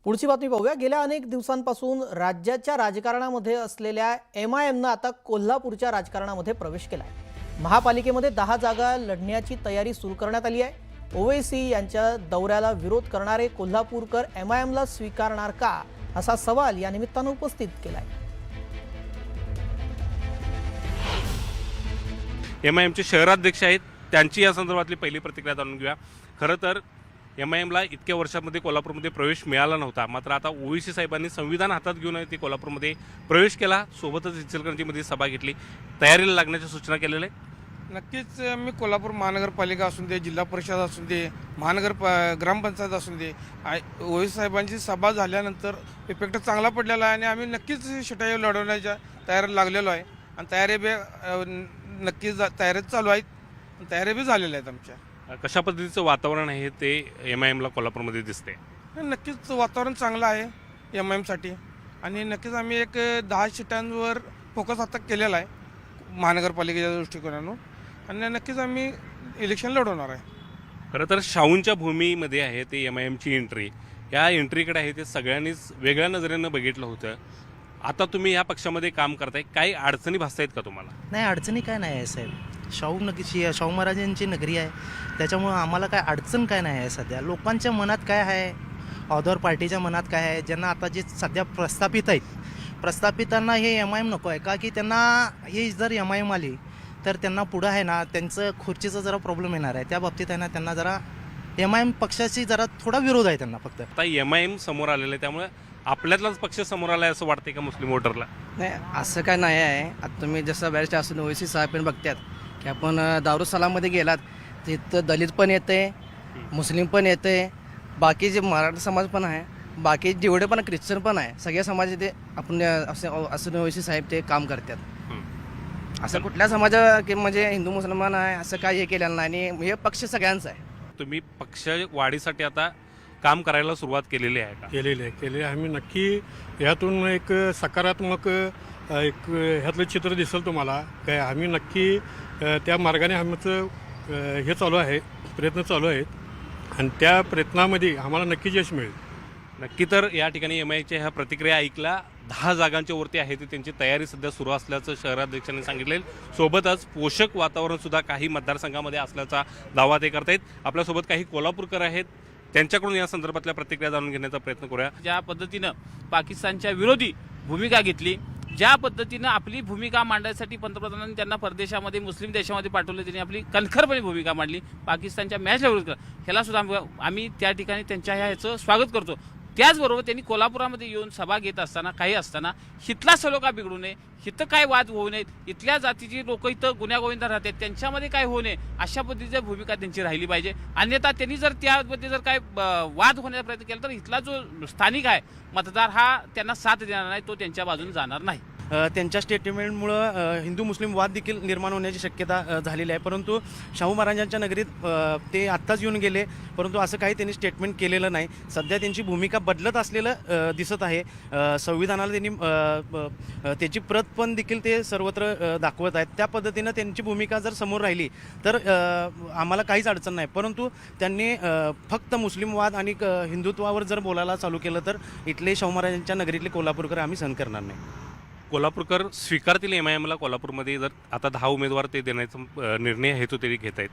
पुढची बातमी पाहूया। गेल्या अनेक दिवसांपासून राज्याच्या राजकारणामध्ये असलेल्या MIMनं आता कोल्हापूरच्या राजकारणामध्ये प्रवेश केलाय। महापालिकेमध्ये 10 जागा लढण्याची तयारी सुरू करण्यात आली आहे। ओवैसी यांच्या दौऱ्याला विरोध करणारे कोल्हापूरकर MIMला स्वीकारणार का असा सवाल या निमित्तानं उपस्थित केलाय। MIMचे शहराध्यक्ष आहेत, त्यांची या संदर्भातली पहिली प्रतिक्रिया जाणून घेऊया। खरं तर MIMला इतक्या वर्षांमध्ये कोल्हापूरमध्ये प्रवेश मिळाला नव्हता, मात्र आता ओवैसी साहेबांनी संविधान हातात घेऊन ते कोल्हापूरमध्ये प्रवेश केला, सोबतच इचलकरंजीमध्ये सभा घेतली, तयारीला लागण्याच्या सूचना केलेल्या आहेत। नक्कीच मी कोल्हापूर महानगरपालिका असून दे, जिल्हा परिषद असून दे, ग्रामपंचायत असून दे, ओवैसी साहेबांची सभा झाल्यानंतर इफेक्ट चांगला पडलेला आहे आणि आम्ही नक्कीच शिटाई लढवण्याच्या तयारीला लागलेलो आहे आणि तयारी बी नक्कीच तयारीच चालू आहेत, तयारी बी झालेल्या आहेत आमच्या। कशा पद्धतीचं वातावरण आहे ते MIMला कोल्हापूरमध्ये दिसते? नक्कीच वातावरण चांगलं आहे MIMसाठी आणि नक्कीच आम्ही एक 10 सीटांवर फोकस आता केलेला आहे महानगरपालिकेच्या दृष्टिकोनातून आणि नक्कीच आम्ही इलेक्शन लढवणार आहे। खरं तर शाहूंच्या भूमीमध्ये आहे ते MIMची एंट्री, या एंट्रीकडे आहे ते सगळ्यांनीच वेगळ्या नजरेनं बघितलं होतं। आता तुम्ही या पक्षामध्ये काम करताय, काही अडचणी भासतायत का तुम्हाला? नाही, अडचणी काय नाही आहे साहेब। शाहू महाराजांची नगरी आहे, त्याच्यामुळं आम्हाला काय अडचण काय नाही आहे। सध्या लोकांच्या मनात काय आहे, ऑदर पार्टीच्या मनात काय आहे, ज्यांना आता जे सध्या प्रस्थापित आहेत, प्रस्थापितांना हे MIM नको आहे का, की त्यांना हे जर MIM आली तर त्यांना पुढं आहे ना त्यांचं खुर्चीचा जरा प्रॉब्लेम येणार आहे। त्या बाबतीत आहे ना त्यांना जरा MIM पक्षाशी जरा थोडा विरोध आहे त्यांना फक्त। आता MIM समोर आलेलं आहे, त्यामुळे आपल्यातलाच पक्ष समोर आला आहे असं वाटतंय का मुस्लिम वोटरला? नाही, असं काय नाही आहे। आता तुम्ही जसं बॅरिस्टर असून ओवैसी साहेब पण बघतात की आपण दारुसलाममध्ये गेलात तिथं दलित पण येते, मुस्लिम पण येते, बाकी जे मराठा समाज पण आहे, बाकी जेवढे पण ख्रिश्चन पण आहे, सगळ्या समाज ते आपण असं ओवैसी साहेब ते काम करतात। असं कुठल्या समाजा की म्हणजे हिंदू मुसलमान आहे असं काही हे केलेलं नाही आणि हे पक्ष सगळ्यांचा आहे। तुम्ही पक्ष वाढीसाठी आता काम करायला सुरुवात केलेली आहे का? केलेली आहे आम्ही नक्की। यातून एक सकारात्मक एक ह्यातलं चित्र दिसेल तुम्हाला काय। आम्ही नक्की त्या मार्गाने आमचं हे चालू आहे, प्रयत्न चालू आहेत आणि त्या प्रयत्नामध्ये आम्हाला नक्कीच यश मिळेल। नक्की तर या ठिकाणी MIच्या ह्या प्रतिक्रिया ऐकल्या। 10 जागांच्या वरती आहे ती त्यांची तयारी सध्या सुरू असल्याचं शहराध्यक्षांनी सांगितले। सोबतच पोषक वातावरण सुद्धा काही मतदारसंघामध्ये असल्याचा दावा ते करतायत। आपल्यासोबत काही कोल्हापूरकर आहेत, त्यांच्याकडून या संदर्भातल्या प्रतिक्रिया जाणून घेण्याचा प्रयत्न करूया। ज्या पद्धतीनं पाकिस्तानच्या विरोधी भूमिका घेतली, ज्या पद्धतीनं आपली भूमिका मांडण्यासाठी पंतप्रधानांनी त्यांना परदेशामध्ये मुस्लिम देशामध्ये पाठवले, त्यांनी आपली कणखरपणे भूमिका मांडली, पाकिस्तानच्या मॅचला विरोध केला, ह्याला सुद्धा आम्ही त्या ठिकाणी त्यांच्या ह्याचं स्वागत करतो। त्याचबरोबर त्यांनी कोल्हापुरामध्ये येऊन सभा घेत असताना काही असताना हितला सलोखा बिघडू नये, हिथं काय वाद होऊ नयेत, इथल्या जातीची लोक इथं गुण्यागोविंदा राहतात त्यांच्यामध्ये काय होऊ नये अशा पद्धतीची भूमिका त्यांची राहिली पाहिजे। अन्यथा त्यांनी जर त्यामध्ये जर काय वाद होण्याचा प्रयत्न केला तर इथला जो स्थानिक आहे मतदार हा त्यांना साथ देणार नाही, तो त्यांच्या बाजूने जाणार नाही। त्यांच्या स्टेटमेंटमुळं हिंदू मुस्लिम वाद देखील निर्माण होण्याची शक्यता झालेली आहे। परंतु शाहू महाराजांच्या नगरीत ते आत्ताच येऊन गेले, परंतु असं काही त्यांनी स्टेटमेंट केलेलं नाही। सध्या त्यांची भूमिका बदलत असलेलं दिसत आहे। संविधानाला त्यांनी त्याची प्रत पण देखील ते सर्वत्र दाखवत आहेत। त्या पद्धतीनं त्यांची भूमिका जर समोर राहिली तर आम्हाला काहीच अडचण नाही, परंतु त्यांनी फक्त मुस्लिम वाद आणि हिंदुत्वावर जर बोलायला चालू केलं तर इथले शाहू महाराजांच्या नगरीतले कोल्हापूरकर आम्ही सहन करणार नाही। कोल्हापूरकर स्वीकारतील MIMला कोल्हापूरमध्ये जर आता 10 उमेदवार ते देण्याचा निर्णय हेतू तरी घेत आहेत?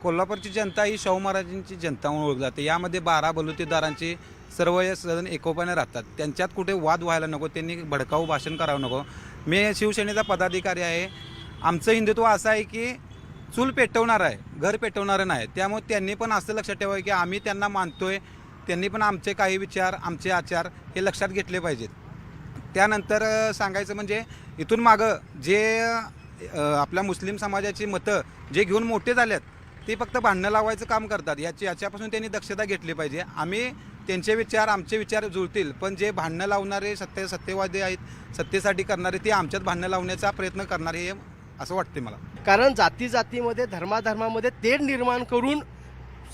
कोल्हापूरची जनता ही शाहू महाराजांची जनता म्हणून ओळखली जाते। यामध्ये 12 बलुतेदारांचे सर्व सदन एकोप्याने राहतात, त्यांच्यात कुठे वाद व्हायला नको, त्यांनी भडकाऊ भाषण करावं नको। मी शिवसेनेचा पदाधिकारी आहे। आमचं हिंदुत्व असं आहे की चूल पेटवणार आहे, घर पेटवणारं नाही। त्यामुळे त्यांनी पण असं लक्षात ठेवावं की आम्ही त्यांना मानतोय, त्यांनी पण आमचे काही विचार, आमचे आचार हे लक्षात घेतले पाहिजेत। त्यानंतर सांगायचं म्हणजे इथून मागं जे आपल्या मुस्लिम समाजाची मतं जे घेऊन मोठे झालेत ते फक्त भांडणं लावायचं काम करतात, याच्यापासून त्यांनी दक्षता घेतली पाहिजे। आम्ही त्यांचे विचार, आमचे विचार जुळतील, पण जे भांडणं लावणारे सत्यवादी आहेत, सत्तेसाठी करणारे, ते आमच्यात भांडणं लावण्याचा प्रयत्न करणारे हे असं वाटते मला। कारण जातीमध्ये धर्मामध्ये तेढ निर्माण करून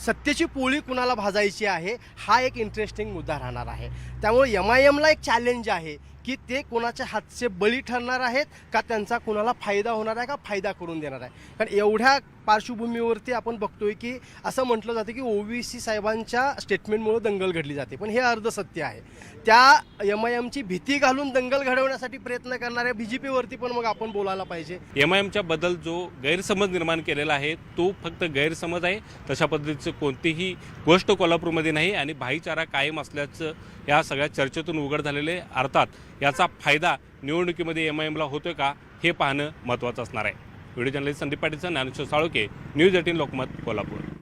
सत्तेची पोळी कुणाला भाजायची आहे हा एक इंटरेस्टिंग मुद्दा राहणार आहे। त्यामुळे MIMला एक चॅलेंज आहे की ते कोणाच्या हातचे बळी ठरणार आहेत का त्यांचा कोणाला फायदा होणार आहे का फायदा करून देणार आहे. कारण एवढ्या पार्श्वभूमीवरती आपण बघतोय की असं म्हटलं जातं की ओवीसी साहेबांच्या स्टेटमेंटमुळे दंगल घडली जाते, पण हे अर्धसत्य आहे. त्या MIMची भीती घालून दंगल घडवण्यासाठी प्रयत्न करणाऱ्या BJPवरती पण मग आपण बोलायला पाहिजे. MIMच्या बद्दल जो गैरसमज निर्माण केलेला आहे तो फक्त गैरसमज आहे. तशा पद्धतीचं कोणतीही गोष्ट कोल्हापूरमध्ये नाही आणि भाईचारा कायम असल्याचं या सगळ्या चर्चेतून उघड झालेले. अर्थात याचा फायदा निवडणुकीमध्ये MIMला होतोय का हे पाहणं महत्त्वाचं असणार आहे. व्हिडिओ जर्नलिस्ट संदीप पाटीलचा ज्ञानेश्वर साळुंखे, न्यूज 18 लोकमत, कोल्हापूर.